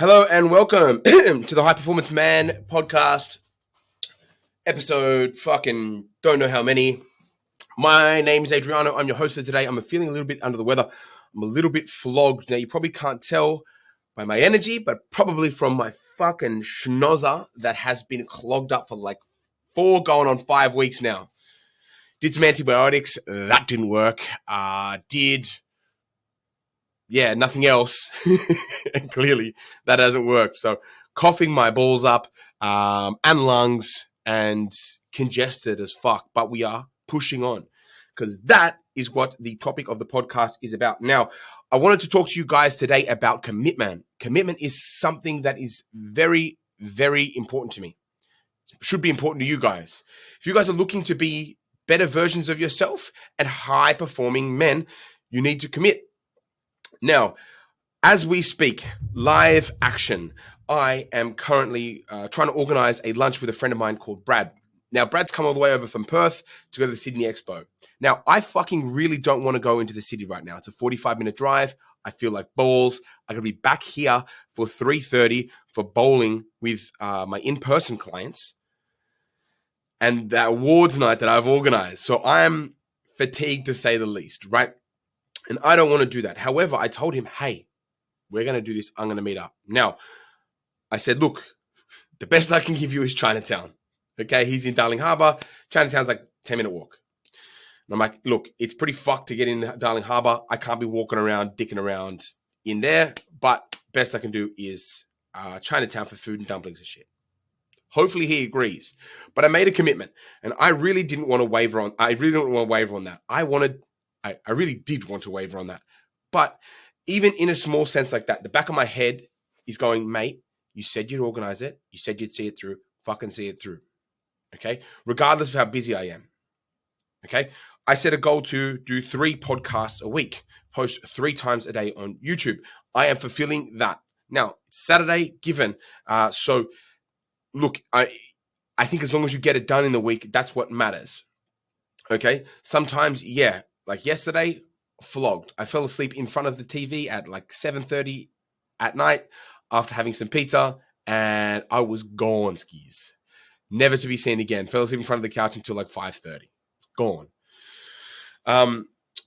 Hello and welcome to the High Performance Man podcast, episode fucking don't know how many. My name is Adriano. I'm your host for today. I'm feeling a little bit under the weather. I'm a little bit flogged. Now, you probably can't tell by my energy, but probably from my fucking schnozzer that has been clogged up for like 4 going on 5 weeks now. Did some antibiotics. That didn't work. Nothing else. And clearly that hasn't worked. So coughing my balls up and lungs and congested as fuck. But we are pushing on because that is what the topic of the podcast is about. Now, I wanted to talk to you guys today about commitment. Commitment is something that is very, very important to me. It should be important to you guys. If you guys are looking to be better versions of yourself and high-performing men, you need to commit. Now, as we speak, live action, I am currently trying to organize a lunch with a friend of mine called Brad. Now, Brad's come all the way over from Perth to go to the Sydney Expo. Now, I fucking really don't want to go into the city right now. It's a 45-minute drive. I feel like balls. I'm going to be back here for 3:30 for bowling with my in-person clients and the awards night that I've organized. So I am fatigued to say the least, right? And I don't want to do that. However, I told him, hey, we're going to do this. I'm going to meet up. Now, I said, look, the best I can give you is Chinatown. Okay, he's in Darling Harbour. Chinatown's like a 10-minute walk. And I'm like, look, it's pretty fucked to get in Darling Harbour. I can't be walking around, dicking around in there. But best I can do is Chinatown for food and dumplings and shit. Hopefully he agrees. But I made a commitment. And I really didn't want to waver on. I really didn't want to waver on that. I really did want to waver on that. But even in a small sense like that, the back of my head is going, mate, you said you'd organize it. You said you'd see it through. Fucking see it through. Okay? Regardless of how busy I am. Okay? I set a goal to do 3 podcasts a week, post 3 times a day on YouTube. I am fulfilling that. Now, it's Saturday, given. So, look, I think as long as you get it done in the week, that's what matters. Okay? Sometimes, yeah. Like yesterday, flogged. I fell asleep in front of the TV at like 7:30 at night after having some pizza, and I was gone, skis. Never to be seen again. Fell asleep in front of the couch until like 5:30. Gone.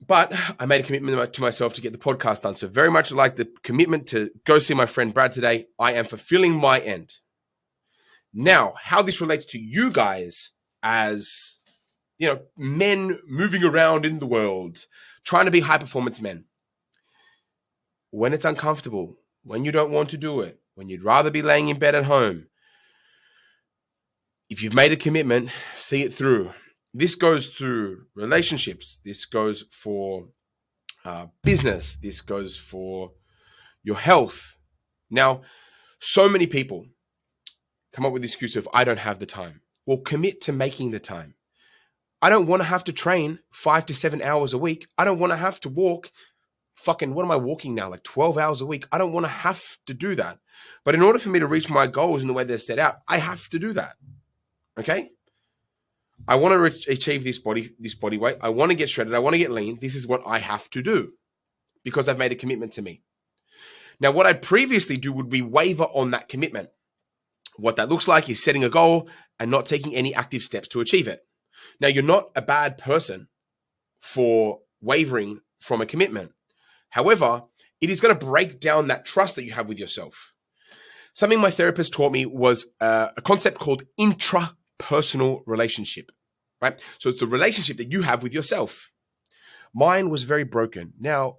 But I made a commitment to myself to get the podcast done. So very much like the commitment to go see my friend Brad today, I am fulfilling my end. Now, how this relates to you guys as men moving around in the world, trying to be high-performance men. When it's uncomfortable, when you don't want to do it, when you'd rather be laying in bed at home, if you've made a commitment, see it through. This goes through relationships. This goes for business. This goes for your health. Now, so many people come up with the excuse of, I don't have the time. Well, commit to making the time. I don't want to have to train 5 to 7 hours a week. I don't want to have to walk what am I walking now? Like 12 hours a week. I don't want to have to do that. But in order for me to reach my goals in the way they're set out, I have to do that. Okay? I want to achieve this body weight. I want to get shredded. I want to get lean. This is what I have to do because I've made a commitment to me. Now, what I'd previously do would be waver on that commitment. What that looks like is setting a goal and not taking any active steps to achieve it. Now, you're not a bad person for wavering from a commitment. However, it is going to break down that trust that you have with yourself. Something my therapist taught me was a concept called intrapersonal relationship, right? So it's the relationship that you have with yourself. Mine was very broken. Now,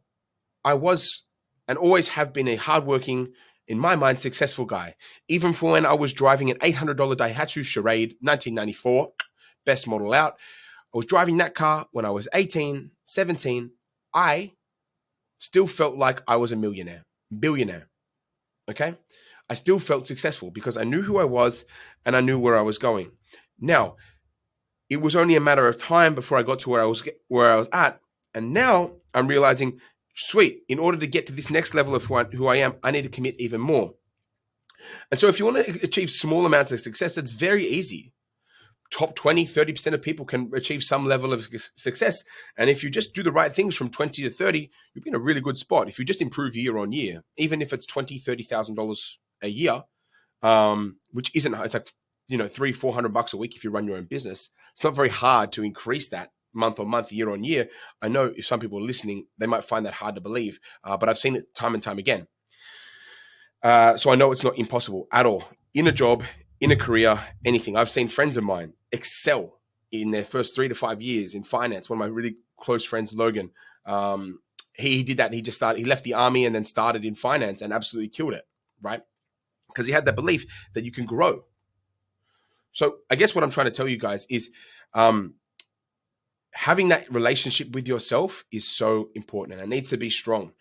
I was and always have been a hardworking, in my mind, successful guy. Even from when I was driving an $800 Daihatsu Charade 1994, best model out. I was driving that car when I was 18, 17. I still felt like I was a billionaire. Okay? I still felt successful because I knew who I was and I knew where I was going. Now, it was only a matter of time before I got to where I was at. And now I'm realizing, sweet, in order to get to this next level of who I am, I need to commit even more. And so if you want to achieve small amounts of success, it's very easy. Top 20, 30% of people can achieve some level of success. And if you just do the right things from 20 to 30, you'll be in a really good spot. If you just improve year on year, even if it's $20,000, $30,000 a year, which isn't, it's like, $300-400 a week if you run your own business. It's not very hard to increase that month on month, year on year. I know if some people are listening, they might find that hard to believe, but I've seen it time and time again. So I know it's not impossible at all. In a job, in a career, anything. I've seen friends of mine excel in their first 3 to 5 years in finance. One of my really close friends, Logan, he did that. He left the army and then started in finance and absolutely killed it, right? Because he had that belief that you can grow. So I guess what I'm trying to tell you guys is having that relationship with yourself is so important, and it needs to be strong.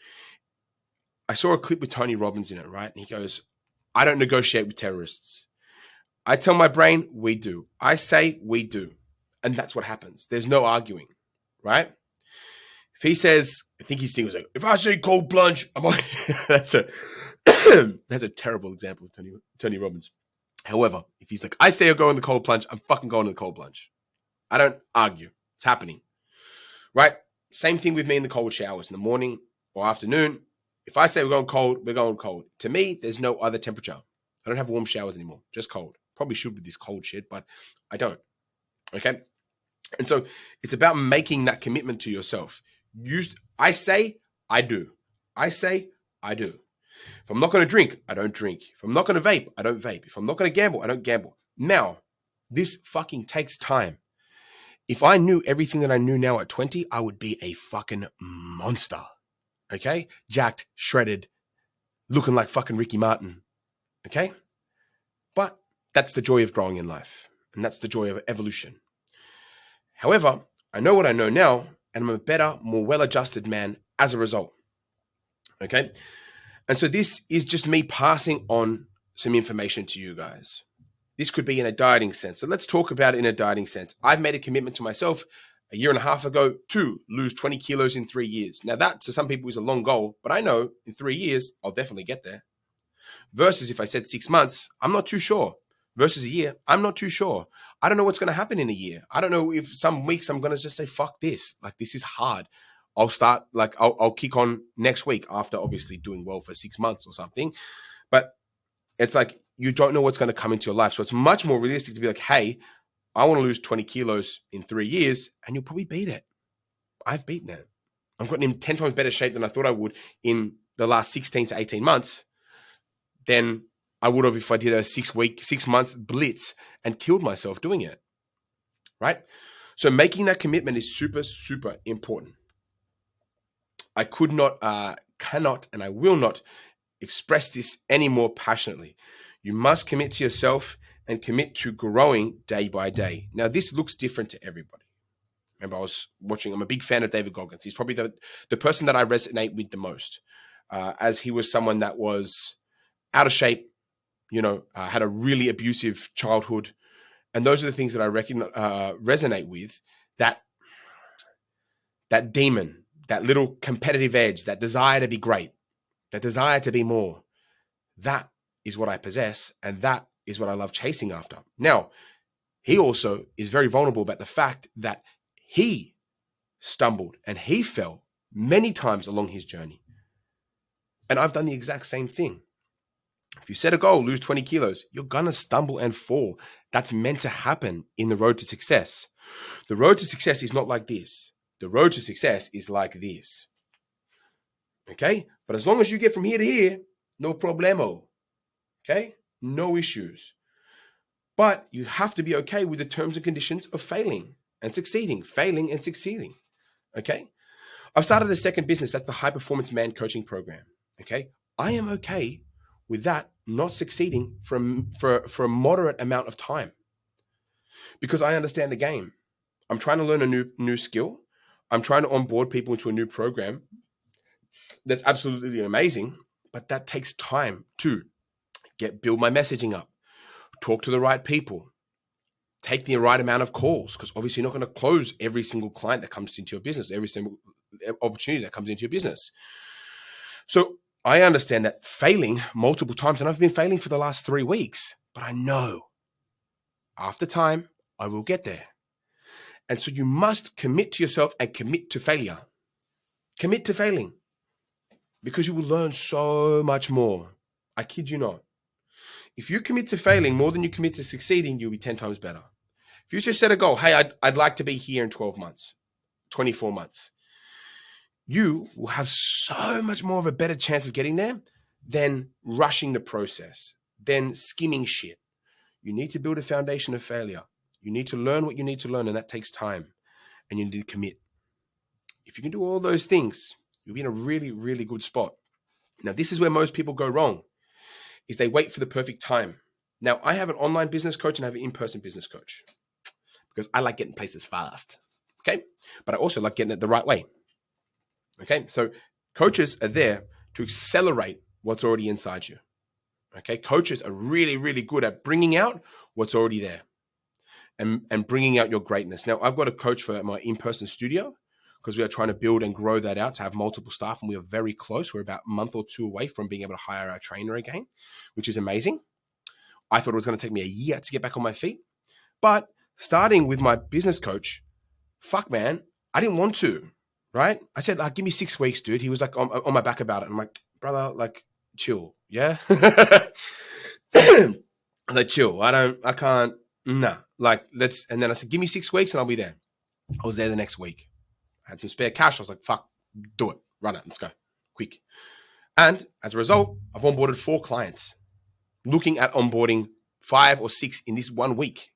I saw a clip with Tony Robbins in it, right? And he goes, I don't negotiate with terrorists. I tell my brain, we do. I say, we do. And that's what happens. There's no arguing, right? If he says, I think his thing was like, if I say cold plunge, I'm like, that's a terrible example of Tony Robbins. However, if he's like, I say I'll go in the cold plunge, I'm fucking going in the cold plunge. I don't argue. It's happening, right? Same thing with me in the cold showers in the morning or afternoon. If I say we're going cold, we're going cold. To me, there's no other temperature. I don't have warm showers anymore, just cold. Probably should with this cold shit, but I don't. Okay? And so it's about making that commitment to yourself. I say, I do. I say, I do. If I'm not going to drink, I don't drink. If I'm not going to vape, I don't vape. If I'm not going to gamble, I don't gamble. Now, this fucking takes time. If I knew everything that I knew now at 20, I would be a fucking monster. Okay? Jacked, shredded, looking like fucking Ricky Martin. Okay? But that's the joy of growing in life. And that's the joy of evolution. However, I know what I know now, and I'm a better, more well-adjusted man as a result. Okay? And so this is just me passing on some information to you guys. This could be in a dieting sense. So let's talk about it in a dieting sense. I've made a commitment to myself a year and a half ago to lose 20 kilos in 3 years. Now that to some people is a long goal, but I know in 3 years, I'll definitely get there. Versus if I said 6 months, I'm not too sure. Versus a year, I'm not too sure. I don't know what's going to happen in a year. I don't know if some weeks I'm going to just say, fuck this. Like, this is hard. I'll kick on next week after obviously doing well for 6 months or something. But it's like, you don't know what's going to come into your life. So it's much more realistic to be like, hey, I want to lose 20 kilos in 3 years, and you'll probably beat it. I've beaten it. I've gotten in 10 times better shape than I thought I would in the last 16 to 18 months than I would have if I did a 6 month blitz and killed myself doing it. Right? So making that commitment is super, super important. I cannot, and I will not express this any more passionately. You must commit to yourself and commit to growing day by day. Now, this looks different to everybody. Remember, I'm a big fan of David Goggins. He's probably the person that I resonate with the most, as he was someone that was out of shape, had a really abusive childhood. And those are the things that I resonate with, that demon, that little competitive edge, that desire to be great, that desire to be more. That is what I possess, and that is what I love chasing after. Now, he also is very vulnerable about the fact that he stumbled and he fell many times along his journey. And I've done the exact same thing. If you set a goal, lose 20 kilos, you're going to stumble and fall. That's meant to happen in the road to success. The road to success is not like this. The road to success is like this. Okay? But as long as you get from here to here, no problemo. Okay? No issues. But you have to be okay with the terms and conditions of failing and succeeding. Failing and succeeding. Okay? I've started a second business. That's the High Performance Man Coaching Program. Okay? I am okay with that not succeeding for a moderate amount of time, because I understand the game. I'm trying to learn a new skill. I'm trying to onboard people into a new program that's absolutely amazing, but that takes time to build my messaging up, talk to the right people, take the right amount of calls, because obviously you're not going to close every single client that comes into your business, every single opportunity that comes into your business. So I understand that failing multiple times, and I've been failing for the last 3 weeks, but I know after time, I will get there. And so you must commit to yourself and commit to failure. Commit to failing, because you will learn so much more. I kid you not. If you commit to failing more than you commit to succeeding, you'll be 10 times better. If you just set a goal, hey, I'd like to be here in 12 months, 24 months, you will have so much more of a better chance of getting there than rushing the process, than skimming shit. You need to build a foundation of failure. You need to learn what you need to learn, and that takes time. And you need to commit. If you can do all those things, you'll be in a really, really good spot. Now, this is where most people go wrong, is they wait for the perfect time. Now, I have an online business coach and I have an in-person business coach because I like getting places fast, okay? But I also like getting it the right way, okay? So coaches are there to accelerate what's already inside you, okay? Coaches are really, really good at bringing out what's already there and bringing out your greatness. Now, I've got a coach for my in-person studio because we are trying to build and grow that out to have multiple staff, and we are very close. We're about a month or two away from being able to hire our trainer again, which is amazing. I thought it was going to take me a year to get back on my feet. But starting with my business coach, fuck, man, I didn't want to, right? I said, like, give me 6 weeks, dude. He was like on my back about it. I'm like, brother, like, chill, yeah? I'm like, chill. I can't, nah. Like, and then I said, give me 6 weeks and I'll be there. I was there the next week. I had some spare cash. I was like, fuck, do it. Run it. Let's go. Quick. And as a result, I've onboarded 4 clients. Looking at onboarding 5 or 6 in this 1 week,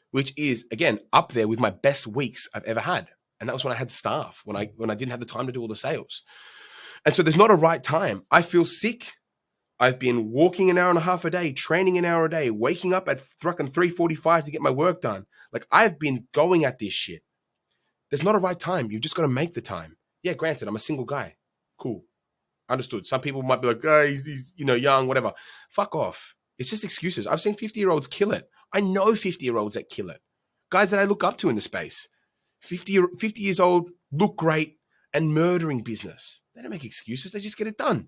which is, again, up there with my best weeks I've ever had. And that was when I had staff, when I didn't have the time to do all the sales. And so there's not a right time. I feel sick. I've been walking an hour and a half a day, training an hour a day, waking up at fucking 3:45 to get my work done. Like, I've been going at this shit. There's not a right time. You've just got to make the time. Yeah, granted, I'm a single guy. Cool. Understood. Some people might be like, oh, he's young, whatever. Fuck off. It's just excuses. I've seen 50-year-olds kill it. I know 50-year-olds that kill it. Guys that I look up to in the space. 50 years old, look great, and murdering business. They don't make excuses. They just get it done.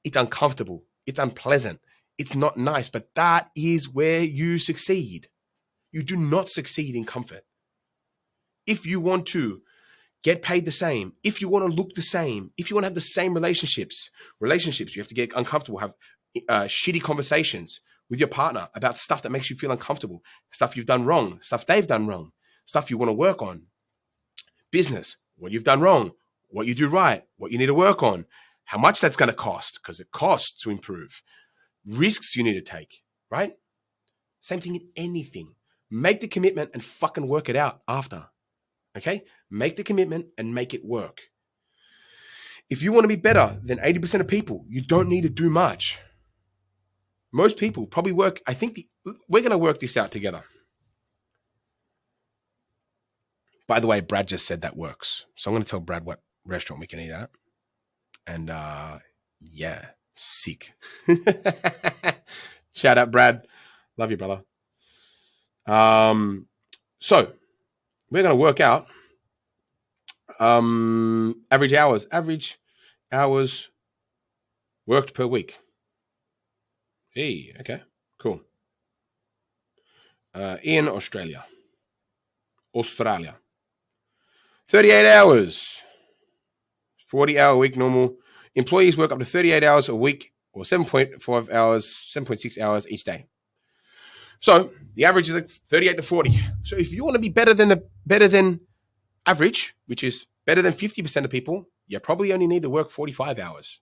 It's uncomfortable. It's unpleasant. It's not nice, but that is where you succeed. You do not succeed in comfort. If you want to get paid the same, if you want to look the same, if you want to have the same relationships, you have to get uncomfortable, have shitty conversations with your partner about stuff that makes you feel uncomfortable, stuff you've done wrong, stuff they've done wrong, stuff you want to work on. Business, what you've done wrong, what you do right, what you need to work on, how much that's going to cost, because it costs to improve, risks you need to take, right? Same thing in anything. Make the commitment and fucking work it out after. Okay? Make the commitment and make it work. If you want to be better than 80% of people, you don't need to do much. Most people probably work, we're going to work this out together. By the way, Brad just said that works. So I'm going to tell Brad what restaurant we can eat at. And yeah, sick. Shout out, Brad. Love you, brother. So we're going to work out average hours worked per week. Hey, okay, cool. In Australia. 38 hours. 40-hour week normal. Employees work up to 38 hours a week or 7.5 hours, 7.6 hours each day. So the average is like 38 to 40. So if you want to be better than average, which is better than 50% of people, you probably only need to work 45 hours.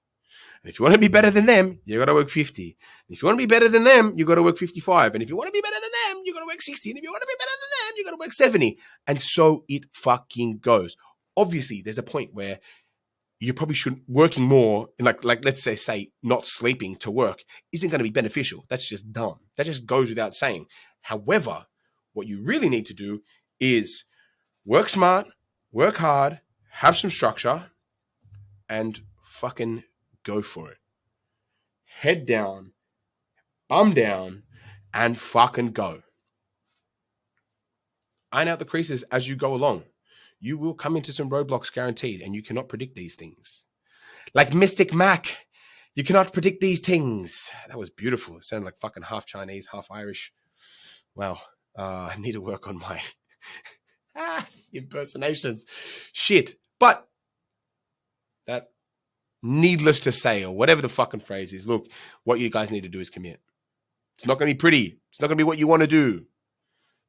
And if you want to be better than them, you got to work 50. And if you want to be better than them, you got to work 55. And if you want to be better than them, you got to work 60. And if you want to be better than them, you got to work 70. And so it fucking goes. Obviously, there's a point where you probably should working more, like let's say not sleeping to work isn't going to be beneficial. That's just dumb. That just goes without saying. However, what you really need to do is work smart, work hard, have some structure, and fucking go for it. Head down, bum down, and fucking go. Iron out the creases as you go along. You will come into some roadblocks guaranteed, and you cannot predict these things. Like Mystic Mac, you cannot predict these things. That was beautiful. It sounded like fucking half Chinese, half Irish. Wow. I need to work on my impersonations. Shit. But that, needless to say, or whatever the fucking phrase is, look, what you guys need to do is commit. It's not going to be pretty. It's not going to be what you want to do.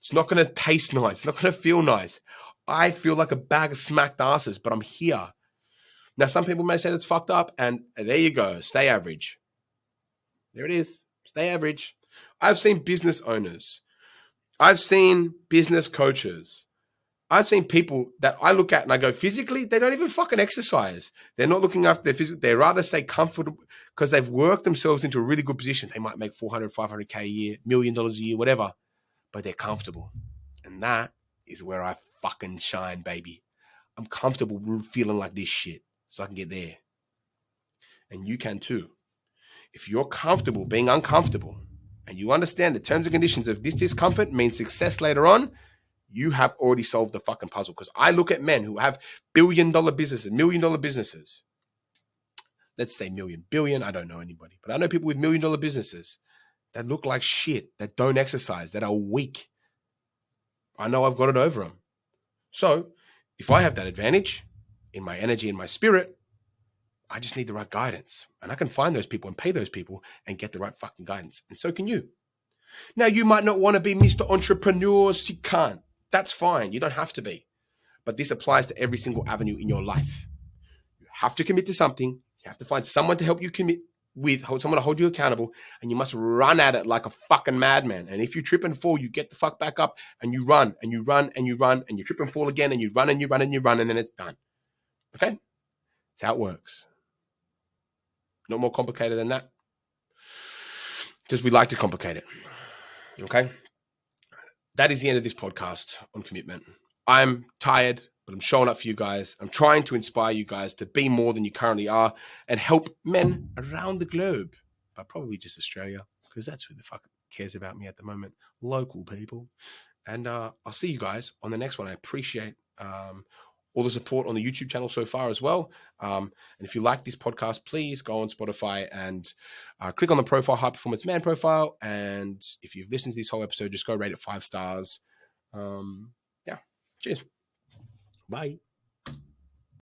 It's not going to taste nice. It's not going to feel nice. I feel like a bag of smacked asses, but I'm here. Now, some people may say that's fucked up, and there you go. Stay average. There it is. Stay average. I've seen business owners. I've seen business coaches. I've seen people that I look at and I go, physically, they don't even fucking exercise. They're not looking after their physical. They rather stay comfortable because they've worked themselves into a really good position. They might make 400, 500K a year, $1 million a year, whatever, but they're comfortable. And that is where I fucking shine, baby. I'm comfortable feeling like this shit so I can get there. And you can too. If you're comfortable being uncomfortable and you understand the terms and conditions of this discomfort means success later on, you have already solved the fucking puzzle. Because I look at men who have billion-dollar businesses, million-dollar businesses. Let's say million, billion. I don't know anybody. But I know people with million-dollar businesses that look like shit, that don't exercise, that are weak. I know I've got it over them. So if I have that advantage in my energy and my spirit, I just need the right guidance. And I can find those people and pay those people and get the right fucking guidance. And so can you. Now, you might not want to be Mr. Entrepreneur, you can't. That's fine. You don't have to be. But this applies to every single avenue in your life. You have to commit to something. You have to find someone to help you commit with, someone to hold you accountable, and you must run at it like a fucking madman. And if you trip and fall, you get the fuck back up and you run and you run and you run and you trip and fall again and you run and you run and you run and then it's done. Okay? That's how it works. Not more complicated than that. Just we like to complicate it. Okay? That is the end of this podcast on commitment. I'm tired, but I'm showing up for you guys. I'm trying to inspire you guys to be more than you currently are and help men around the globe, but probably just Australia, because that's who the fuck cares about me at the moment. Local people. And I'll see you guys on the next one. I appreciate all the support on the YouTube channel so far as well. And if you like this podcast, please go on Spotify and click on the profile, High Performance Man profile. And if you've listened to this whole episode, just go rate it 5 stars. Yeah. Cheers. Bye.